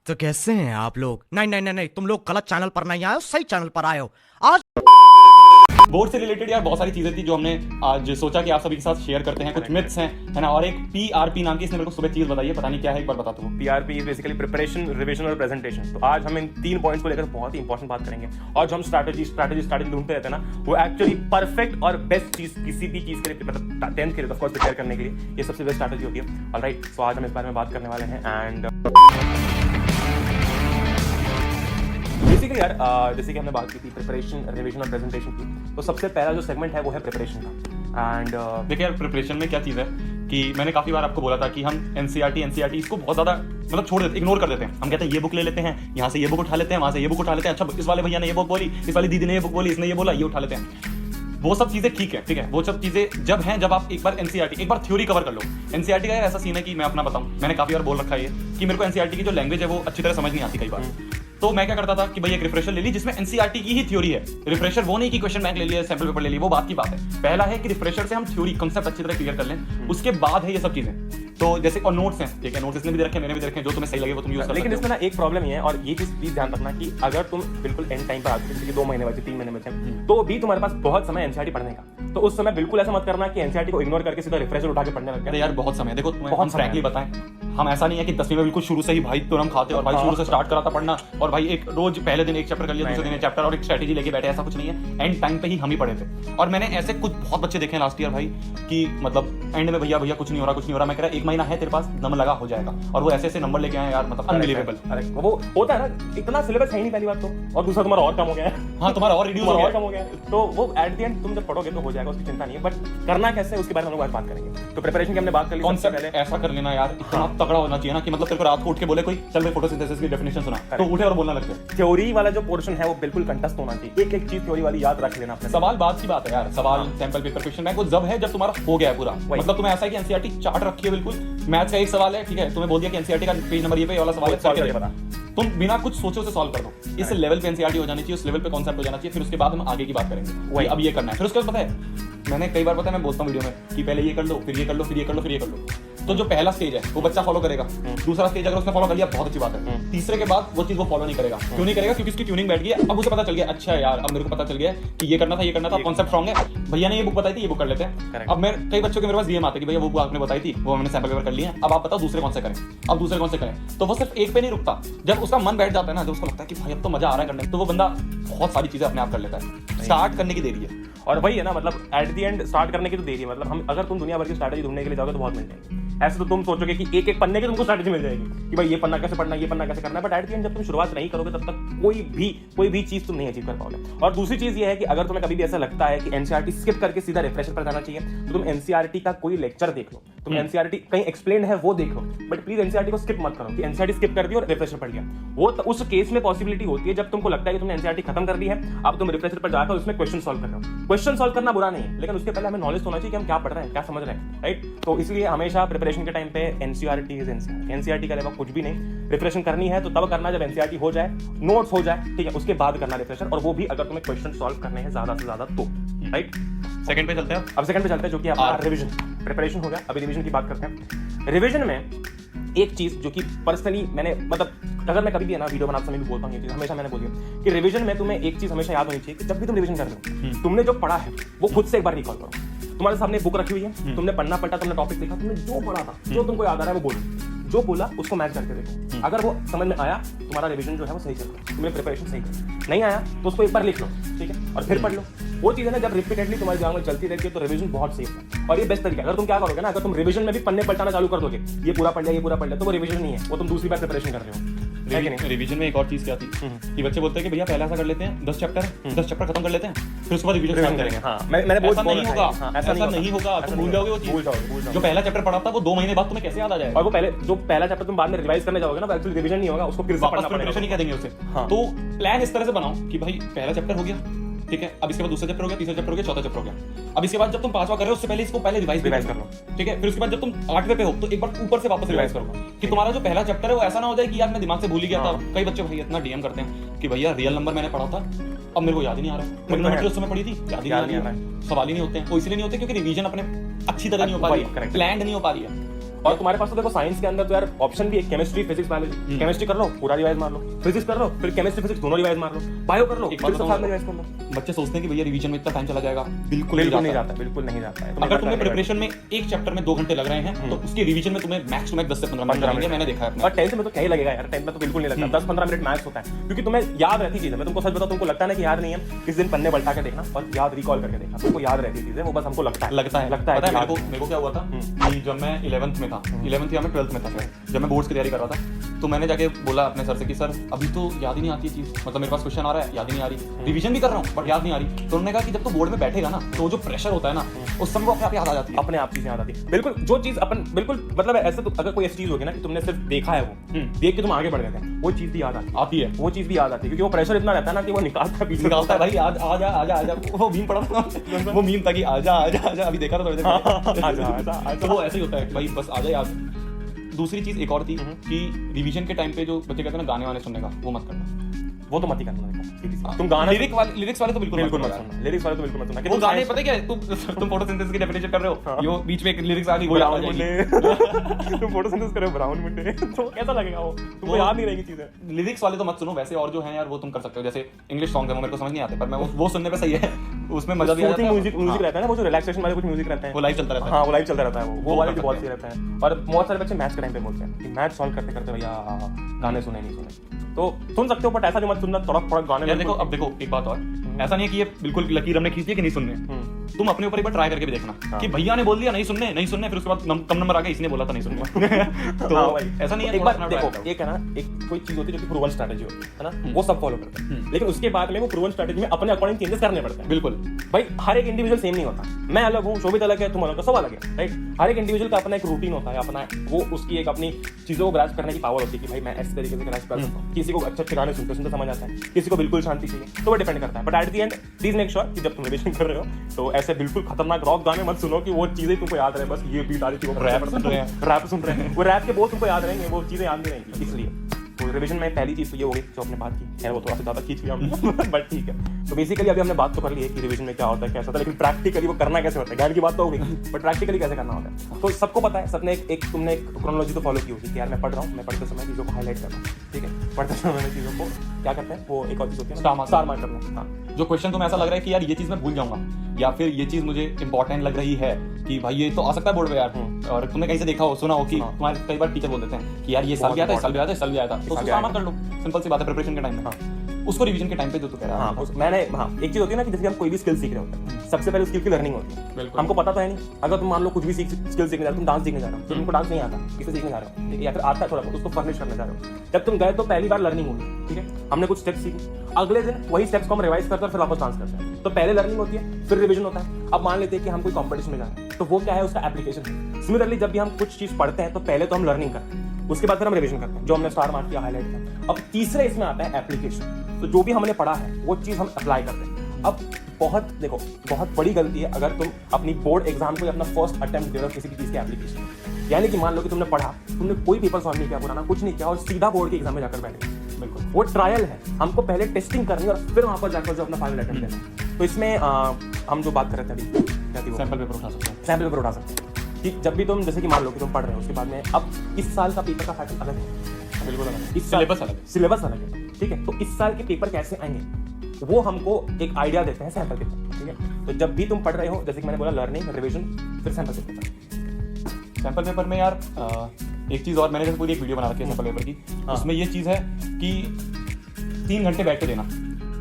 तो कैसे हैं आप लोग? नहीं नहीं नहीं नहीं, तुम लोग गलत चैनल पर नहीं आए हो, सही चैनल पर आए हो। आज बोर्ड से रिलेटेड यार बहुत सारी चीजें थी जो हमने आज सोचा कि आप सभी के साथ शेयर करते हैं। कुछ मिथ्स हैं, है ना, और एक पीआरपी नाम की इसने मेरे को सुबह चीज बताई है, पता नहीं क्या है, एक बार बता दो। PRP is basically preparation, revision और प्रेजेंटेशन। तो आज हम इन 3 पॉइंट्स को लेकर बहुत ही इंपॉर्टेंट बात करेंगे। और जो हम स्ट्रैटेजी ढूंढते रहते हैं ना, वो एक्चुअली परफेक्ट और बेस्ट चीज किसी भी चीज के लिए, मतलब 10th के लिए ऑफ कोर्स प्रिपेयर करने के लिए ये सबसे बेस्ट स्ट्रैटेजी होती है। ऑलराइट, सो आज हम इस बारे में बात करने वाले हैं। एंड बेसिकली यार जैसे कि हमने बात की थी प्रिपरेशन, रिवीजन और प्रेजेंटेशन की, तो सबसे पहला जो सेगमेंट है वो है प्रिपरेशन का। एंड देखिए यार, प्रिपरेशन में क्या चीज़ है कि मैंने काफ़ी बार आपको बोला था कि हम एनसीईआरटी इसको बहुत ज़्यादा मतलब छोड़ देते, इग्नोर कर देते हैं। हम कहते हैं ये बुक ले लेते हैं, यहाँ से ये बुक उठा लेते हैं, वहाँ से ये बुक उठा लेते हैं, अच्छा इस वाले भैया ने ये बुक बोली, इस वाली दीदी ने ये बुक बोली, इसने ये बोला, ये उठा लेते हैं। वो सब चीज़ें ठीक है, वो सब चीज़ें जब आप एक बार एनसीईआरटी एक बार थ्योरी कवर कर लो। एनसीईआरटी का ऐसा सीन है कि मैं अपना बताऊँ, मैंने काफ़ी बार बोल रखा है कि मेरे को एनसीईआरटी की जो लैंग्वेज है वो अच्छी तरह समझ नहीं आती कई बार। तो मैं क्या करता था कि भाई एक रिफ्रेशर ले ली जिसमें एनसीईआरटी की ही थ्योरी है। रिफ्रेशर वो नहीं कि क्वेश्चन बैंक ले लिया, सैंपल पेपर ले लिया, वो बात की बात है। पहला है कि रिफ्रेशर से हम थ्योरी कांसेप्ट अच्छी तरह क्लियर कर लें, उसके बाद है ये सब चीजें। तो जैसे और नोट्स हैं, ठीक है, नोट्स इसने भी दे रखे, मैंने भी दे रखे, जो तुम्हें सही लगे वो तुम यूज कर सकते हो। लेकिन इसमें ना एक प्रॉब्लम ये है, और ये चीज प्लीज ध्यान रखना कि अगर तुम बिल्कुल एंड टाइम पर आते हो, जैसे कि 2 महीने बचे, 3 महीने बचे, तो भी तुम्हारे पास बहुत समय एनसीईआरटी पढ़ने का। तो उस समय बिल्कुल ऐसा मत करना कि एनसीईआरटी को इग्नोर करके सीधा रिफ्रेशर उठा के पढ़ने लग गए। यार बहुत समय, देखो बहुत फ्रैंकली बताएं, हम ऐसा नहीं है कि 10वीं में बिल्कुल शुरू से ही भाई तुरंत खाते और भाई शुरू से स्टार्ट कराता पढ़ना और भाई एक रोज पहले दिन एक चैप्टर कर लिया, दूसरे दिन एक चैप्टर और एक स्ट्रेटेजी लेके बैठे, ऐसा कुछ नहीं है। एंड टाइम पे ही हम ही पढ़े थे। और मैंने ऐसे कुछ बहुत बच्चे देखे लास्ट ईयर भाई कि मतलब एंड में भैया कुछ नहीं हो रहा, मैं कह रहा 1 महीना है तेरे पास, दम लगा हो जाएगा, और वो ऐसे नंबर लेके आए यार, मतलब अनबिलीवेबल। वो होता है ना, इतना सिलेबस है नहीं पहली बात तो, और दूसरा तुम्हारा और कम हो गया है। हाँ, तुम्हारा और रिड्यूस और कम हो गया है, तो वो एट द एंड तुम जब पढ़ोगे तो हो जाएगा, उसकी चिंता नहीं है। बट करना कैसे है उसके बारे में हम लोग बात करेंगे। तो प्रिपरेशन की हमने बात कर ली। कौन सा पहले ऐसा कर लेना यार, इतना तगड़ा होना चाहिए ना कि मतलब तेरे को रात को उठ के बोले कोई चल भाई फोटोसिंथेसिस की डेफिनेशन सुना, तो उठे और बोलना लग जाए। थ्योरी वाला जो पोर्शन है वो बिल्कुल कंटस्ट होना चाहिए, एक चीज थ्योरी वाली याद रख लेना अपने। सवाल बात की बात है यार, सवाल सैंपल पेपर क्वेश्चन बैंक वो जब है जब तुम्हारा हो गया है पूरा, मतलब तुम्हें ऐसा है कि एनसीईआरटी चार्ट रखी है, बिल्कुल मैथ्स का एक सवाल है, ठीक है, तुम्हें बोल दिया कि एनसीईआरटी का पेज नंबर ये पे वाला सवाल है, सॉल्व करके बता। तुम बिना कुछ सोचे उसे सॉल्व कर दो। इस लेवल पे एनसीईआरटी हो जानी चाहिए, उस लेवल पे कॉन्सेप्ट हो जाना चाहिए, फिर उसके बाद हम आगे की बात करेंगे। वही अब ये करना है, फिर उसके बाद पता है मैंने कई बार, पता है मैं बोलता हूँ वीडियो में कि पहले ये कर लो, फिर ये कर लो, फिर ये कर लो, फिर ये कर लो। तो जो पहला स्टेज है वो बच्चा फॉलो करेगा, दूसरा स्टेज अगर उसने फॉलो कर लिया बहुत अच्छी बात है, तीसरे के बाद वो चीज वो फॉलो नहीं करेगा। क्यों नहीं करेगा? क्योंकि उसकी ट्यूनिंग बैठ गई है। अब उसे पता चल गया, अच्छा यार अब मेरे को पता चल गया कि ये करना था, कॉन्सेप्ट रॉन्ग है, भैया ने ये बुक बताई थी, ये बुक कर लेते हैं। अब मैं कई बच्चों के मेरे पास डीएम आते कि भैया वो बुक आपने बताई थी, वो मैंने सैंपल पेपर कर लिया, अब आप बताओ दूसरे कौन से करें, अब दूसरे कौन से करें। तो वो सिर्फ एक पे नहीं रुकता, जब उसका मन बैठ जाता है ना, जब उसको लगता है कि भाई अब तो मजा आ रहा है करने, तो वो बंदा बहुत सारी चीजें अपने आप कर लेता है। स्टार्ट करने की देरी है, और वही है ना, मतलब एट द एंड स्टार्ट करने की तो देरी है। मतलब हम अगर तुम दुनिया भर की स्ट्रैटेजी ढूंढने के लिए जाओगे तो बहुत मिल जाएगी। ऐसे तो तुम सोचोगे कि एक पन्ने की तुमको स्ट्रैटेजी मिल जाएगी कि भाई ये पन्ना कैसे पढ़ना, ये पन्ना कैसे करना है, बट एट द एंड जब तुम शुरुआत नहीं करोगे तब तक कोई भी चीज तुम नहीं अचीव कर पाओगे। और दूसरी चीज ये है कि अगर तुम्हें कभी भी ऐसा लगता है कि एनसीईआरटी स्किप करके सीधा रिफ्रेशर पर जाना चाहिए, तो तुम एनसीईआरटी का कोई लेक्चर देख लो, तुम एनसीईआरटी कहीं एक्सप्लेन है वो देख लो, बट प्लीज एनसीईआरटी को स्किप मत करो कि एनसीईआरटी स्किप कर दी और रिफ्रेशर पढ़ लिया। वो उस केस में पॉसिबिलिटी होती है जब तुमको लगता है कि तुमने एनसीईआरटी खत्म कर दी है, अब तुम रिफ्रेशर पर जाकर उसमें क्वेश्चन सॉल्व कर रहे हो। क्वेश्चन सॉल्व करना बुरा नहीं है, लेकिन उसके पहले हमें नॉलेज होना चाहिए कि हम क्या पढ़ रहे हैं, क्या समझ रहे हैं, राइट। तो इसलिए हमेशा प्रिपरेशन के टाइम पे एनसीईआरटी इज एनसीईआरटी के अलावा कुछ भी नहीं। रिफ्रेशन करनी है तो तब करना जब एनसीईआरटी हो जाए, नोट्स हो जाए, ठीक है, उसके बाद करना रिफ्रेशन, और वो भी अगर तुम्हें क्वेश्चन सॉल्व करने हैं ज्यादा से ज्यादा तो, राइट। सेकंड पे चलते हैं। अब सेकंड पे चलते हैं, जो कि आपका रिवीजन। प्रिपरेशन हो गया, अभी रिवीजन की बात करते हैं। रिवीजन में एक चीज जो कि पर्सनली मैंने, मतलब अगर मैं कभी भी है ना वीडियो बनाते समय भी बोलता हूँ ये चीज, हमेशा मैंने बोली है कि रिवीजन में तुम्हें एक चीज हमेशा याद होनी चाहिए कि जब भी तुम रिवीजन कर रहे हो, तुमने जो पढ़ा है वो खुद से एक बार रिकॉल करो। तुम्हारे सामने बुक रखी हुई है, तुमने पढ़ना पड़ता, तुमने टॉपिक देखा, तुमने जो पढ़ा था, जो तुमको याद आ रहा है वो बोलो, जो बोला उसको मैच करके देखो। अगर वो समझ में आया, तुम्हारा रिवीजन जो है वो सही चल रहा है, तुम्हें प्रिपरेशन सही कर, नहीं आया तो उसको एक बार लिख लो, ठीक है, और फिर पढ़ लो। वो चीज़ है ना, जब रिपीटेडली तुम्हारे दिमाग में चलती रहती है तो रिवीजन बहुत सेफ है, और ये बेस्ट तरीका है। अगर तुम क्या करोगे ना, अगर तुम रिवीजन में भी पन्ने पलटाना चालू कर दोगे, ये पूरा पढ़ लिया, ये पूरा पढ़ लिया, तो वो रिवीजन नहीं है, वो तुम दूसरी बार प्रिपरेशन कर रहे हो। रिवीजन में एक और चीज क्या थी कि बच्चे बोलते हैं कि भैया पहला ऐसा कर लेते हैं 10 चैप्टर खत्म कर लेते हैं, फिर उसके बाद रिवीजन स्टार्ट करेंगे। हाँ, मैंने ऐसा नहीं होगा, ऐसा नहीं होगा, तुम भूल जाओगे वो चीज। जो पहला चैप्टर पढ़ा था वो 2 महीने बाद तुम्हें कैसे याद आ जाएगा, और वो पहला चैप्टर तुम बाद में रिवाइज करने जाओगे ना, वो एक्चुअली रिवीजन नहीं होगा, उसको फिर से पढ़ना पड़ेगा, नहीं कहेंगे उसे। तो प्लान इस तरह से बनाओ कि भाई पहला चैप्टर हो गया, ठीक है, अब इसके बाद दूसरा चैप्टर हो गया, तीसरा चैप्टर हो गया, चौथा चैप्टर हो गया। अब इसके बाद जब तुम 5वां कर रहे हो उससे पहले इसको पहले रिवाइज कर लो, ठीक है। फिर उसके बाद जब तुम 8वें पे हो तो एक बार ऊपर से वापस रिवाइज करो कि तुम्हारा जो पहला चैप्टर है वो ऐसा ना हो जाए कि यार मैं दिमाग से भूल ही गया था। कई बच्चे भाई इतना डीएम करते हैं कि भैया रियल नंबर मैंने पढ़ा था, अब मेरे को याद ही नहीं आ रहा, ट्रिग्नोमेट्री उस समय पढ़ी थी, याद ही नहीं आ रहा, सवाल ही नहीं होते हैं। वो इसलिए नहीं होते क्योंकि रिवीजन अपने अच्छी तरह नहीं हो पा रही है, प्लान्ड नहीं हो पा रही है। और तुम्हारे पास तो देखो साइंस के अंदर तो यार ऑप्शन भी है, केमिस्ट्री फिजिक्स बायोलॉजी। केमिस्ट्री कर लो पूरा रिवाइज मार लो, फिजिक्स कर लो फिर केमिस्ट्री फिजिक्स दोनों रिवाइज मार लो, बायो कर लो एक फिर बात सब साथ में रिवाइज कर लो। बच्चे सोचते हैं कि भैया रिवीजन में इतना टाइम चला जाएगा, बिल्कुल नहीं जाता, बिल्कुल नहीं जाता है। अगर तुम्हें प्रिपरेशन में एक चैप्टर में 2 घंटे लग रहे हैं तो उसके रिवीजन में तुम्हें मैक्स टू मैक्स 10 से 15 मिनट लगेंगे, मैंने देखा है अपने। और 10th में तो क्या ही लगेगा यार, 10th में तो बिल्कुल नहीं लगता, 10-15 मिनट मैक्स होता है, क्योंकि तुम्हें याद रहती चीज है। मैं तुमको सच बताऊं, तुमको लगता है ना कि याद नहीं है, किस दिन पन्ने पलटा के देखना और याद रिकॉल करके देखना, तुमको याद रहती चीजें, वो बस हमको लगता है पता है मेरे को क्या हुआ था कि जब मैं 11th में था, 11th या मैं 12th में था, जब मैं बोर्ड्स की तैयारी कर रहा था, तो मैंने जाके बोला अपने सर से कि सर अभी तो याद ही नहीं आती चीज, मतलब मेरे पास क्वेश्चन आ रहा है याद ही नहीं आ रही, रिवीजन भी कर रहा हूँ बट याद नहीं आ रही। तो उन्होंने कहा कि जब तो बोर्ड में बैठेगा ना तो जो प्रेशर होता है ना उस समय वो अपने आप याद आ जाती है, अपने आप चीजें याद आती है। बिल्कुल जो चीज अपन बिल्कुल मतलब ऐसे तो अगर कोई ऐसी चीज होगी ना कि तुमने सिर्फ देखा है, वो देख के तुम आगे बढ़ गए थे, वो चीज भी याद आती है, वो चीज भी याद आती है, क्योंकि वो प्रेशर इतना रहता है ना कि वो निकालता पीछे निकालता है भाई, आज आजा आजा आजा, वो मीम पड़ा था, वो मीम था कि आजा आजा आजा, अभी देखा था थोड़ी देर पहले। तो वो ऐसे ही होता है भाई, बस आजा याद। दूसरी चीज एक और थी कि रिवीजन के टाइम पे जो बच्चे कहते हैं ना गाने वाने सुनने का, वो मत करना, वो तो मत ही करना। तुम गाना लिरिक्स वाले तो बिल्कुल मत सुनना, लिरिक्स वाले तो बिल्कुल मत सुनना। वो गाने पता है क्या है, तुम फोटोसिंथेसिस की डेफिनेशन कर रहे हो, यो बीच में एक लिरिक्स आ गई, वो ब्राउन मुंडे, तुम फोटोसिंथेसिस कर रहे हो ब्राउन मुंडे, तो कैसा लगेगा वो, तुमको याद नहीं रहेगी चीजें। लिरिक्स वाले तो मत सुनो, वैसे और जो हैं यार वो तुम कर सकते हो, जैसे इंग्लिश सॉन्ग है वो मेरे को समझ नहीं आते, पर मैं वो सुनने पे सही है, उसमें मजा भी आता है। म्यूजिक रहता है ना, वो जो रिलैक्सेशन वाले कुछ म्यूजिक रहते हैं, वो लाइव चलता रहता है। हाँ वो लाइव चलता रहता है, वो वाले बहुत सही रहता है। और बहुत सारे बच्चे मैथ्स के टाइम पे बोलते हैं कि मैथ्स सॉल्व करते करते भैया गाने सुने नहीं सुने, तो सुन सकते हो बट ऐसा भी मत सुनना, थोड़ा गाने। देखो अब देखो एक बात और, ऐसा नहीं है कि ये बिल्कुल लकीर हमने खींची है कि नहीं सुनने, तुम अपने ऊपर एक बार ट्राई करके भी देखना कि भैया ने बोल दिया नहीं सुनने, फिर उसके बाद कम नंबर आ गए, इसने बोला था नहीं सुनने। तो ऐसा नहीं है, एक बार देखो, एक है ना, एक कोई चीज होती है जो कि प्रूवन स्ट्रेटजी होती है ना, वो सब फॉलो करते हैं, लेकिन उसके बाद में वो प्रूवन स्ट्रेटजी में अपने अकॉर्डिंग चेंजेस करने पड़ते हैं। बिल्कुल भाई हर एक इंडिविजुअल सेम नहीं होता, मैं अलग हूँ, शोभित अलग है, तुम अलग हो, सब अलग है, राइट। हर एक इंडिविजुअल का अपना एक रूटीन होता है, अपना वो उसकी एक अपनी चीजों को ग्रास्प करने की पावर होती है कि भाई मैं इस तरीके से ग्रास्प कर सकता हूँ। किसी को अच्छे गाने सुनते सुनते समझ आता है, किसी को बिल्कुल शांति चाहिए, तो वो डिपेंड करता है। But at the end please make sure कि जब तुम रिवीजन कर रहे हो तो ऐसे बिल्कुल खतरनाक रॉक गाने मत सुनो कि वो चीजें तुमको याद रहे, बस ये बीट आ रही थी, वो रैप सुन रहे हैं, वो रैप के बहुत तुमको याद रहेंगे, वो चीजें याद नहीं रहेंगी। इसलिए तो रिवीजन में पहली चीज तो ये हो गई जो हमने बात की है, वो थोड़ा सा ज्यादा खींच लिया हमने बट ठीक है। तो बेसिकली अभी हमने बात तो कर ली है कि रिवीजन में क्या होता है, कैसा होता है, लेकिन प्रैक्टिकली वो करना कैसे होता है, ज्ञान की बात तो हो गई, बट प्रैक्टिकली कैसे करना होता है तो सबको पता है। सबने तुमने एक क्रोनोलॉजी तो फॉलो की होगी कि यार मैं पढ़ रहा हूँ, मैं पढ़ते समय चीज़ों को हाईलाइट कर रहा हूँ, ठीक है, पढ़ते समय मैं चीज़ों को क्या करते हैं, वो एक और चीज़ होती है स्टार मार्क करना। हाँ, जो क्वेश्चन तुम्हें ऐसा लग रहा है कि यार ये चीज मैं भूल जाऊंगा, या फिर ये चीज मुझे इंपॉर्टेंट लग रही है कि भाई ये तो आ सकता है बोर्ड पे यार, और तुमने कहीं से देखा हो सुना हो कि तुम्हारे कई बार टीचर बोल देते हैं कि यार ये साल भी आता है, साल भी आता है, साल भी आया था, तो उसको काम कर लो, सिंपल सी बात है। प्रिपरेशन के टाइम में उसको रिवीजन के टाइम पे जो तू कह रहा है, मैंने एक चीज होती है ना कि जैसे हम कोई भी स्किल सीख रहे होते हैं, सबसे पहले स्किल की लर्निंग होती है। हमको पता तो है नहीं, अगर तुम मान लो कुछ भी स्किल सीखने जा रहे हो, तुम डांस सीखने जा रहे हो, तो तुमको डांस नहीं आता, किसे सीखने जा रहे हो, ठीक है, या फिर आता है थोड़ा बहुत, उसको फर्निश करने जा रहे हो, जब तुम गए तो पहली बार लर्निंग हुई, ठीक है, हमने कुछ स्टेप्स सीखे, अगले दिन वही स्टेप्स को हम रिवाइज करते हैं, फिर वापस डांस करते हैं। तो पहले लर्निंग होती है, फिर रिवीजन होता है। अब मान लेते हैं कि हम कोई कॉम्पिटिशन में जा रहे हैं, तो वो क्या है, उसका एप्लीकेशन है। सिमिलरली जब भी हम कुछ चीज पढ़ते हैं तो पहले तो हम लर्निंग करते हैं, उसके बाद फिर हम रिवीजन करते हैं, जो हमने स्टार मार्क किया, हाईलाइट किया। अब तीसरे इसमें आता है एप्लीकेशन, तो जो भी हमने पढ़ा है वो चीज हम अप्लाई करते हैं। अब बहुत बड़ी गलती है अगर तुम अपनी बोर्ड एग्जाम को अपना फर्स्ट अटेम्प्ट दे रहे हो किसी भी चीज के एप्लीकेशन, यानी कि मान लो कि तुमने पढ़ा, तुमने कोई पेपर सॉल्व नहीं किया, पुराना कुछ नहीं किया और सीधा बोर्ड के एग्जाम में जाकर बैठे। बिल्कुल, वो ट्रायल है, हमको पहले टेस्टिंग करनी है और फिर वहां पर जाकर जो अपना फाइनल अटेम्प्ट देना है। तो इसमें हम जो बात कर रहे थे अभी, सैंपल पेपर उठा सकते हैं, सैंपल पेपर उठा सकते हैं कि जब भी तुम जैसे कि मान लो कि तुम पढ़ रहे हो, उसके बाद में अब इस साल का पेपर का पैटर्न अलग है, बिल्कुल अलग है, इस सिलेबस अलग है, ठीक है। तो इस साल के पेपर कैसे आएंगे वो हमको एक आइडिया देते हैं सैंपल पेपर, ठीक है। तो जब भी तुम पढ़ रहे हो, जैसे कि मैंने बोला लर्निंग, रिवीजन, फिर सैंपल पेपर। सैंपल पेपर में यार एक चीज और, मैंने जैसे पूरी एक वीडियो बना रखी है सैंपल पेपर की, उसमें ये चीज है कि 3 घंटे बैठ के देना,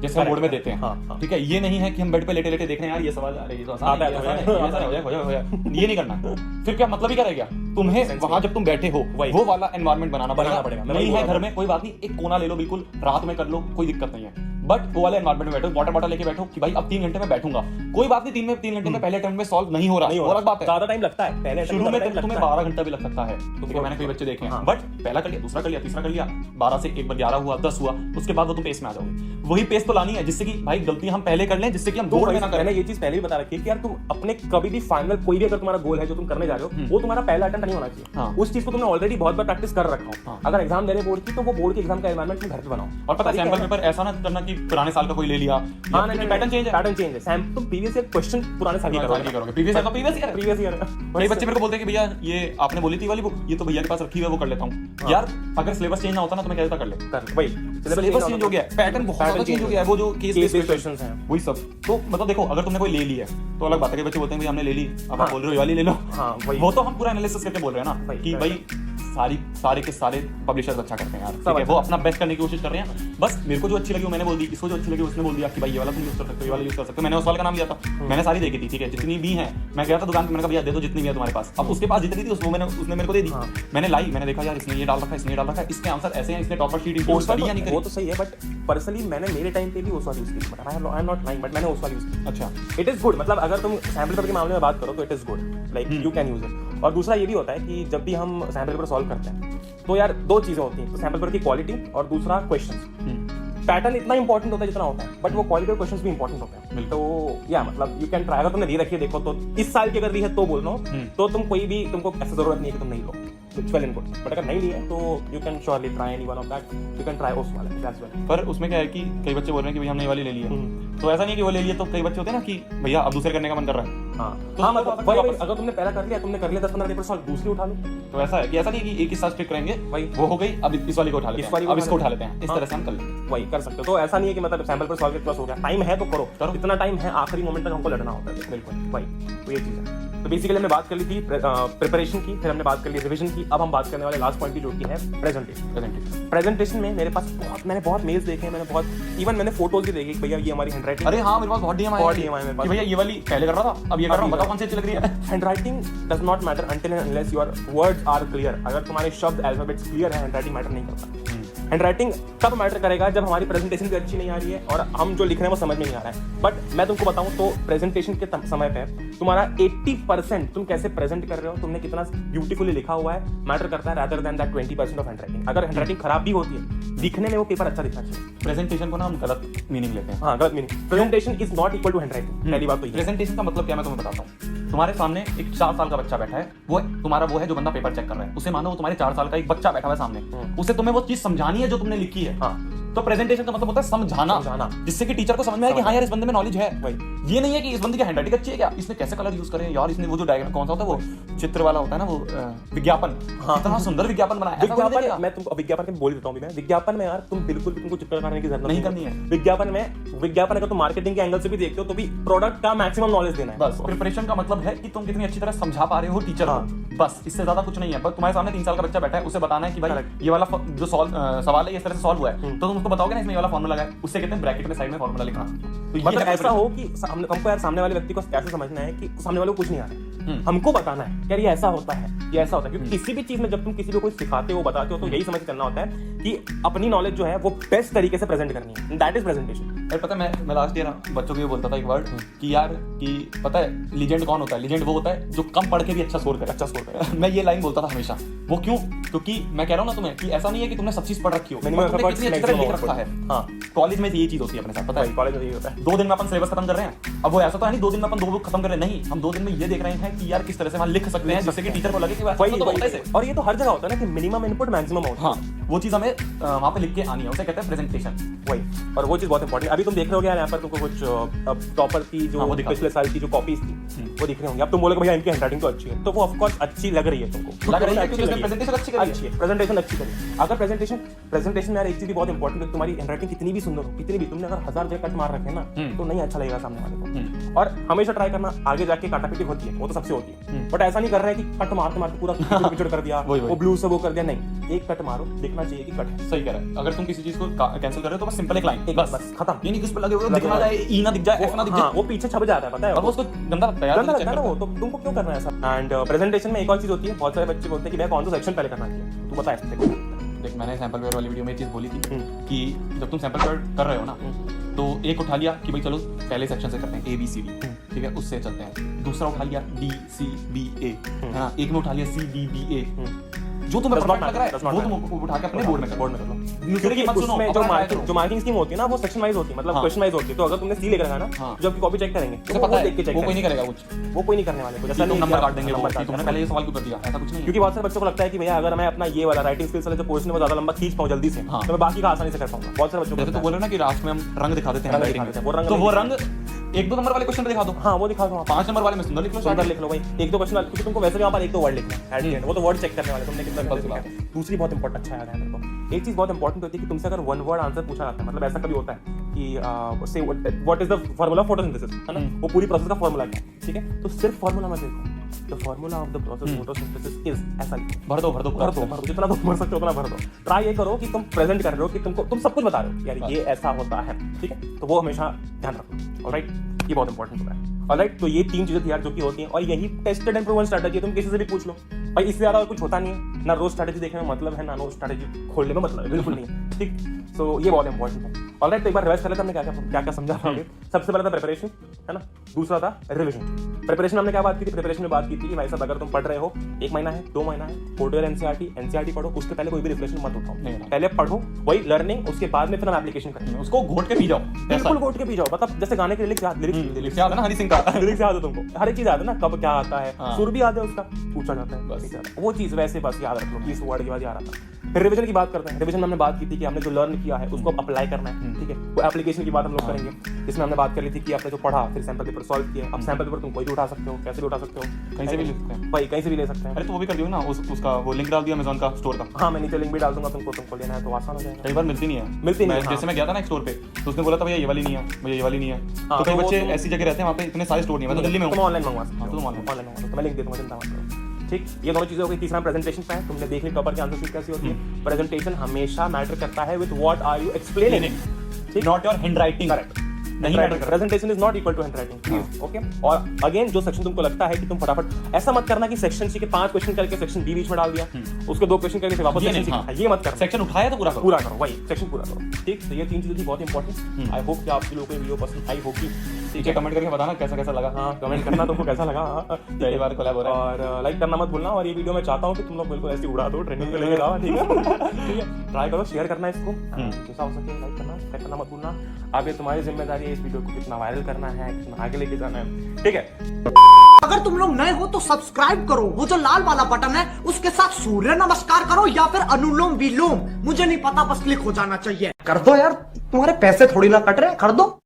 जैसे हम बोर्ड में देते हैं, ठीक है। ये नहीं है कि हम बेड पे लेटे लेटे देख रहे हैं यार ये सवाल अरे ये तो आसान है, हो जाए, ये नहीं करना। फिर क्या मतलब ही क्या रह गया, तुम्हें वहां जब तुम बैठे हो वो वाला एनवायरनमेंट बनाना पड़ेगा। नहीं है घर में कोई बात नहीं, एक कोना ले लो, बिल्कुल रात में कर लो, कोई दिक्कत नहीं है, बट वो वाले एनवायरनमेंट में बैठो, वाटर बॉटल लेके बैठो कि भाई अब 3 घंटे में बैठूंगा, कोई बात नहीं, 3 घंटे में पहले अटेम्प्ट में सॉल्व नहीं हो रहा, वो अलग बात है, ज्यादा टाइम लगता है, पहले शुरू में तुम्हें 12 घंटा भी लग सकता है, तो मैंने कई बच्चे देखे हैं, बट पहला कर लिया, दूसरा कर लिया, तीसरा कर लिया, 12 से एक बार 11 हुआ, 10 हुआ, उसके बाद वो तुम पेस में आ जाओगे। वही पेस तो लानी है जिससे कि भाई गलतियां हम पहले कर लें, जिससे कि हम दो ना करें। मैंने ये चीज पहले भी बता रखी है कि यार तुम अपने कभी भी फाइनल कोई भी अगर तुम्हारा गोल है जो तुम करने जा रहे हो, वो तुम्हारा पहला अटेम्प्ट नहीं होना चाहिए। उस चीज को तुमने ऑलरेडी बहुत बार प्रैक्टिस कर रखा हो। अगर एग्जाम दे रहे बोर्ड की, तो वो बोर्ड के एग्जाम का एनवायरनमेंट तुम घर पे बनाओ। और पता है सैंपल पेपर ऐसा ना करना कि कि पुराने साल का कोई ले लिया, हाँ नहीं पैटर्न चेंज है, पैटर्न चेंज है। सैम तुम प्रीवियस ईयर क्वेश्चन पुराने साल की करोगे, प्रीवियस ईयर तो प्रीवियस ईयर। कई बच्चे मेरे को बोलते हैं कि भैया ये आपने बोली थी वाली बुक, ये तो भैया के पास रखी हुई है, वो कर लेता हूँ। यार अगर सिलेबस चेंज ना होता ना तो मैं क्या कर ले, वही सिलेबस चेंज हो गया, पैटर्न बहुत ज्यादा चेंज हो गया है, वो जो केस बेस्ड क्वेश्चंस हैं वही सब। तो मतलब देखो अगर तुमने कोई ले ली है तो अलग बात है कि बच्चे बोलते हैं भाई हमने ले ली, अब आप बोल रहे हो ये वाली ले लो, हाँ वही, वो तो हम पूरा एनालिसिस करके बोल रहे हैं ना कि भाई सारे के सारे पब्लिशर्स अच्छा करते हैं यार, ठीक है, वो अपना बेस्ट करने की कोशिश कर रहे हैं। बस मेरे को जो अच्छी लगी वो मैंने बोल दी, इसको जो अच्छी लगी उसने बोल दिया कि भाई ये वाला तुम यूज कर सकते हो, ये वाला यूज कर सकते हो। मैंने उस वाले का नाम लिया था, मैंने सारी देखी थी, ठीक है, जितनी भी हैं। मैं गया था दुकान पे, मैंने कहा भैया दे दो जितनी भी है तुम्हारे पास। अब उसके पास जितनी थी उसने मेरे को दे दी, मैंने लाई, मैंने देखा यार इसने ये डाल रखा है, इसने ये डाल रखा है, इसके आंसर ऐसे हैं, इसने टॉपर शीट इंक्लूड करी या नहीं करी। वो तो सही है, बट पर्सनली मैंने मेरे टाइम पे भी उस वाली यूज की, but I am not lying, but मैंने उस वाली यूज की। अच्छा, इट इज गुड, मतलब अगर तुम सैम्पल पेपर के मामले में बात करो तो it is good, like you can use it. और दूसरा ये भी होता है कि जब भी हम सैम्पल पेपर सॉल्व करते हैं तो यार दो चीजें होती हैं, तो सैम्पल पेपर की क्वालिटी और दूसरा क्वेश्चंस। पैटर्न इतना इंपॉर्टेंट होता है जितना होता है, बट वो क्वालिटी और क्वेश्चंस भी इंपॉर्टेंट होते हैं। तो या मतलब यू कैन ट्राई, अगर तुमने दी रखी है देखो, तो इस साल की अगर दी है तो बोल रहा हूँ, तो तुम कोई भी, तुमको ऐसा जरूरत नहीं है कि तुम नहीं लो, it's well and good. But अगर नहीं लिया तो you can surely try any one of that, you can try उस वाले दैट्स वेल। पर उसमें क्या है कि कई बच्चे बोल रहे हैं कि भाई हमने ये वाली ले ली है, तो ऐसा नहीं है कि वो ले लिए, तो कई बच्चे होते हैं ना कि भैया अब दूसरे करने का मन कर रहा है। हाँ तो हाँ, मतलब मतलब वही अगर तुमने पहला कर लिया, तुमने कर लिया 10-15 पेपर सॉल्व, दूसरी उठा लो। तो ऐसा है कि ऐसा नहीं है कि एक ही साथ स्टिक करेंगे, वही वो हो गई, अब इस वाली को उठा लेते इस हैं, वाली को अब इसको उठा उठा लेते हैं, इस तरह से हम कर लेंगे। वही कर सकते हो। तो ऐसा नहीं है कि मतलब सैंपल पर सॉल्व के पास हो गया, टाइम है तो करो, इतना टाइम है, आखिरी मोमेंट तक हमको लड़ना होता है। बिल्कुल वही, तो ये चीज़ है। तो बेसिकली हमने बात कर ली थी प्रिपरेशन की, फिर हमने बात कर ली रिविजन की, अब हम बात करने वाले लास्ट पॉइंट की जो कि है प्रेजेंटेशन। प्रेजेंटेशन में मेरे पास मैंने बहुत मेल्स देखे हैं, मैंने बहुत इवन मैंने फोटोज भी देखे, भैया ये हमारी हैंडराइटिंग। अरे हाँ, मेरे पास बहुत डीएम आए कि भैया ये वाली पहले कर रहा था, अब ये कर रहा हूँ, बताओ कौन सी अच्छी लग रही है। Handwriting does not matter until and unless your words are clear. अगर तुम्हारे शब्द अल्फाबेट्स क्लियर है, हैंडराइटिंग मैटर नहीं करता। हैंडराइटिंग तब मैटर करेगा जब हमारी प्रेजेंटेशन भी अच्छी नहीं आ रही है और हम जो लिख रहे हैं वो समझ में नहीं आ रहा है। बट मैं तुमको बताऊं तो प्रेजेंटेशन के समय पे तुम्हारा 80% तुम कैसे प्रेजेंट कर रहे हो, तुमने कितना ब्यूटीफुली लिखा हुआ है, मैटर करता है rather than that 20% of handwriting. अगर हैंडराइटिंग खराब भी होती है, दिखने में वो पेपर अच्छा दिखना चाहिए। प्रेजेंटेशन को ना हम गलत मीनिंग लेते हैं। हाँ, गलत meaning. Presentation is not equal to handwriting. पहली बात तो ये। प्रेजेंटेशन का मतलब क्या मैं तुम्हें बताता हूँ। तुम्हारे सामने एक 4 साल का बच्चा बैठा है, वो तुम्हारा वो है जो बंदा पेपर चेक कर रहा है, उसे मानो वो तुम्हारे 4 साल का एक बच्चा बैठा हुआ है सामने, उसे तुम्हें वो चीज समझानी है जो तुमने लिखी है। हाँ, तो प्रेजेंटेशन का मतलब होता है समझाना, जिससे कि टीचर को समझ में आए कि हाँ यार इस बंदे में नॉलेज है। ये नहीं है कि इस बंदे की हैंडराइटिंग अच्छी है क्या, इसने कैसे कलर यूज करे यार, इसने वो जो डायग्राम कौन सा होता है वो चित्र वाला होता है ना, वो विज्ञापन, इतना सुंदर विज्ञापन बनाया है। विज्ञापन मैं तुमको विज्ञापन के बोल देता हूँ मैं, विज्ञापन में यार तुम बिल्कुल भी तुमको चित्र करने की जरूरत नहीं करनी है। विज्ञापन अगर तुम मार्केटिंग के एंगल से भी देखते हो तो भी प्रोडक्ट का मैक्सिमम नॉलेज देना है। बस प्रिपरेशन का मतलब है कि तुम कितनी अच्छी तरह समझा पा रहे हो टीचर को, बस इससे ज्यादा कुछ नहीं है। पर तुम्हारे सामने 3 साल का बच्चा बैठा है, उसे बताना है कि भाई ये वाला जो सवाल है इस तरह से सॉल्व हुआ है, तो तुम उसको बताओगे ना इसमें ये वाला फॉर्मूला है, उससे कहते हैं ब्रैकेट में साइड में फॉर्मूला लिखना। तो मतलब ऐसा हो कि हमको यार सामने वाले व्यक्ति को कैसे समझना है कि सामने वाले को कुछ नहीं आ रहा है, हमको बताना है यार ये ऐसा होता है, ये ऐसा होता है। क्योंकि किसी भी चीज में जब तुम किसी को कुछ सिखाते हो, बताते हो, तो यही समझ के चलना होता है कि अपनी नॉलेज जो है वो बेस्ट तरीके से प्रेजेंट करनी है। That is presentation. पता है मैं लास्ट ईयर बच्चों को ये बोलता था एक वर्ड कि यार कि पता है लीजेंड कौन होता है, लीजेंड वो होता है जो कम पढ़ के भी अच्छा स्कोर करे। मैं ये लाइन बोलता था हमेशा। वो क्यों? क्योंकि मैं कह रहा हूँ ना तुम्हें कि ऐसा नहीं है कि तुमने सब चीज पढ़ रखी हो, तुमने कितनी अच्छी तरह लिख रखा है। हाँ, कॉलेज में ये चीज होती है अपने साथ, पता है कॉलेज में यही होता है। 2 दिन में अपन सिलेबस खत्म कर रहे हैं। अब वो ऐसा तो है नहीं 2 दिन में अपन 2 बुक खत्म कर रहे हैं, नहीं, हम 2 दिन में ये देख रहे हैं कि यार किस तरह से हम लिख सकते हैं जिससे कि टीचर को लगे कि और ये तो हर जगह होता है ना कि मिनिमम इनपुट मैक्सिमम आउटपुट। हाँ, वो चीज हमें वहां पे लिख के आनी है, उसे कहते हैं प्रेजेंटेशन। वही, और वो चीज बहुत इंपॉर्टेंट। अभी तुम देख रहे हो यार यहाँ पर तुमको कुछ टॉपर की जो पिछले साल की जो कॉपीज थी वो दिख रही होंगी। अब तुम बोलोगे भैया इनकी हैंडराइटिंग तो अच्छी है, तो वो ऑफ कोर्स अच्छी लग रही है तुमको, लग रही है क्योंकि उसने प्रेजेंटेशन अच्छी करी है। प्रेजेंटेशन अच्छी करी। अगर प्रेजेंटेशन में यार एक चीज भी बहुत इंपॉर्टेंट है, तुम्हारी हैंडराइटिंग कितनी भी सुंदर हो, कितनी भी, तुमने अगर 1000 जगह कट मार रखे ना तो नहीं अच्छा लगेगा सामने वाले को। और हमेशा ट्राई करना, आगे जाके काटापीटी होती है, वो तो सबसे होती है, बट ऐसा नहीं कर रहा है कि कट मारते मारते पूरा पिचड़ कर दिया, वो ब्लू से वो कर दिया। नहीं, एक कट मारो, दिखना चाहिए कि कट है। सही कह रहा है। अगर तुम किसी चीज को कैंसिल कर रहे हो तो बस सिंपल एक लाइन, बस खत्म। ये नहीं कि उस पे लगे हुए दिखना जाए, ई ना दिख जाए, एफ ना दिख जाए, वो पीछे छप जाता है, पता है, और वो उसको गंदा लगता है यार, गंदा लगता है ना वो, तो तुमको क्यों करना है ऐसा। एंड प्रेजेंटेशन में एक और चीज होती है, बहुत सारे बच्चे बोलते हैं कि भैया कौन सा सेक्शन पहले करना चाहिए, तू बता इससे। देख, मैंने सैंपल पेपर वाली वीडियो में चीज बोली थी कि जब तुम सैंपल पेपर कर रहे हो ना तो एक उठा लिया कि भाई चलो पहले सेक्शन से करते हैं ABCD, ठीक है, उससे चलते हैं। दूसरा उठा लिया DCBA, है ना, एक में उठा लिया CDDA। जो तुम्हें Does not परफेक्ट लग रहा matter, does है not वो matter. तुम उठा के अपने बोर्ड में बोर्ड में कर लो। दूसरे की मत सुनो, उसमें अपना try करो। जो मार्किंग स्कीम होती है ना वो सेक्शन वाइज होती है, मतलब हाँ। क्वेश्चन वाइज होती है। तो अगर तुमने सी लेकर ना हाँ। जो आपकी कॉपी चेक करेंगे उसे तो पता वो है देख के चेक वो कोई नहीं करेगा कुछ, वो कोई नहीं करने वाले को, जैसा नहीं नंबर कि काट देंगे वो नंबर कि काट तुमने देंगे। पहले ये सवाल क्यों कर दिया, ऐसा कुछ नहीं है। क्योंकि बहुत सारे बच्चों को लगता है कि भैया अगर मैं अपना ये वाला राइटिंग स्किल्स वाले जो पोर्शन है वो ज्यादा लंबा खींच पाऊं जल्दी से हाँ। तो मैं बाकी का आसानी से कर पाऊंगा। बहुत सारे बच्चों को जैसे तो लगता बोल रहे हो ना कि लास्ट में हम रंग दिखा देते हैं रंग handwriting दिखा देते हैं, में। वो रंग तो वो नहीं रंग 1-2 नंबर वाले क्वेश्चन पे दिखा दो, है। हाँ वो दिखा दो आप 5 नंबर वाले में सुंदर लिख लो, सुंदर लिख लो भाई, एक दो क्वेश्चन क्योंकि तुमको वैसे भी वहाँ पर एक दो वर्ड लिखना है at the end, वो तो वर्ड चेक करने वाले तुमने कितना Simple सी लिखा बात है। दूसरी बहुत इंपॉर्टेंट, अच्छा याद है मेरे को, एक चीज बहुत इंपॉर्टेंट होती है कि तुमसे अगर वन वर्ड आंसर पूछा जाता है, मतलब ऐसा कभी होता है कि से what is the formula of photosynthesis, है ना, वो पूरी प्रोसेस का फार्मूला क्या है, ठीक है, तो सिर्फ फार्मूला मत देखो, the formula of the process photosynthesis is ऐसा लिखो, भर दो भर दो जितना तुम भर सकते हो उतना भर दो। ट्राई ये करो कि तुम प्रेजेंट कर रहे हो कि तुम सब कुछ बता रहे हो यार ये ऐसा होता है, ठीक है, तो वो हमेशा ध्यान रखो। ऑलराइट, ये बहुत इंपॉर्टेंट होता है। ऑलराइट, तो ये 3 चीजें यार जो कि होती हैं और यही टेस्टेड एंड प्रूवन स्ट्रेटजी है, तुम किसी से भी पूछ लो भाई, इससे ज्यादा और कुछ होता नहीं है, ना रोज स्ट्रेटजी देखने में मतलब है ना रोज स्ट्रेटजी खोलने में मतलब है, बिल्कुल नहीं है, ठीक। सो ये बहुत इंपॉर्टेंट है। ऑलराइट, तो एक बार रिवाइज कर लेते हैं हमने क्या क्या समझा था आगे। सबसे पहले था प्रिपरेशन, है ना, दूसरा था रिविजन। प्रिपरेशन हमने क्या बात की थी, प्रिपरेशन में बात की थी कि भाई साहब अगर तुम पढ़ रहे हो 1 महीना है 2 महीना है, फोटो एनसीईआरटी पढ़ो, उसके पहले कोई भी रिफ्लेक्शन मत उठाओ, पहले पढ़ो वही लर्निंग, उसके बाद में फिर हम एप्लीकेशन करेंगे। उसको घोट के पी जाओ, बिल्कुल घोट के पी जाओ, मतलब जैसे गाने के लिरिक्स याद है ना हनी सिंह का लिरिक्स याद है तुमको, हर एक चीज याद है ना, कब क्या आता है, हाँ। सुर भी याद है उसका, पूछा जाता है बस। ठीक है? वो चीज वैसे बस याद रख लो कि इस वर्ड के बाद याद आता है। फिर रिवीजन की बात करते हैं। रिवीजन में हमने बात की थी कि हमने जो लर्न किया है उसको अप्लाई करना है, ठीक है, वो एप्लीकेशन की बात हम लोग करेंगे, जिसमें हमने बात कर ली थी कि आपने जो पढ़ा फिर सैंपल पेपर सॉल्व किया। अब सैंपल पेपर तुम कोई भी उठा सकते हो, कैसे भी उठा सकते हो, कहीं से भी ले सकते हैं भाई कहीं से भी ले सकते हैं। अरे तो वो भी कर दियो ना, उसका वो लिंक डाल दिया अमेज़न का स्टोर का। हाँ मैं नीचे लिंक भी डाल दूंगा, तुमको लेना है तो आसान हो जाएगा। कई बार मिलती नहीं है, मिलती नहीं है, जैसे मैं गया था ना एक स्टोर पे तो उसने बोला था भैया ये वाली नहीं है, भैया ये वाली नहीं है। तो कई तो वो बच्चे तो- ऐसी जगह रहते हैं वहाँ पे इतने सारे स्टोर नहीं है, मैं तो दिल्ली में तुम हूँ। ऑनलाइन मंगवा सकते हाँ, हो, तो तुम online ऑनलाइन मंगवा सकते हो, मैं लिंक दे दूंगा, चिंता मत करो। ठीक, ये दोनों चीजें हो गई। तीसरा प्रेजेंटेशन पे है, तुमने देख ली टॉपर की आंसर शीट कैसी होती है। प्रेजेंटेशन हमेशा मैटर करता है with what are you explaining, ठीक, not your handwriting. Correct, नहीं मैटर करता। Presentation is not equal to handwriting, please, okay. और अगेन जो सेक्शन तुमको लगता है कि तुम फटाफट, ऐसा मत करना कि सेक्शन सी के 5 क्वेश्चन करके सेक्शन बी बीच में डाल दिया, उसके 2 क्वेश्चन करके फिर वापस ये सेक्शन नहीं, सी, हाँ। ये मत करना। सेक्शन उठाया तो पूरा करो, पूरा करो, वही सेक्शन पूरा करो, ठीक। तो ये 3 चीजें थी बहुत इंपॉर्टेंट। आई होप कि आप लोगों को वीडियो पसंद आई होगी, ठीक है। कमेंट करके बताना कैसा कैसा लगा। हाँ कमेंट करना तुमको कैसा लगा, पहली बार कोलैब हो रहा है। और लाइक करना मत भूलना। और ये वीडियो मैं चाहता हूँ कि तुम लोग बिल्कुल ऐसी उड़ा दो, ट्रेनिंग पे लेके जाओ, ठीक है, ठीक है। ट्राई करो, शेयर करना इसको, जैसा हो सके लाइक करना, सब्सक्राइब करना मत भूलना। अब ये तुम्हारी जिम्मेदारी है इस वीडियो को कितना वायरल करना है, कितना आगे लेके जाना है, ठीक है। अगर तुम लोग नए हो तो सब्सक्राइब करो, वो जो लाल वाला बटन है उसके साथ सूर्य नमस्कार करो या फिर अनुलोम विलोम, मुझे नहीं पता, बस क्लिक हो जाना चाहिए। कर दो यार, तुम्हारे पैसे थोड़ी ना कट रहे, कर दो।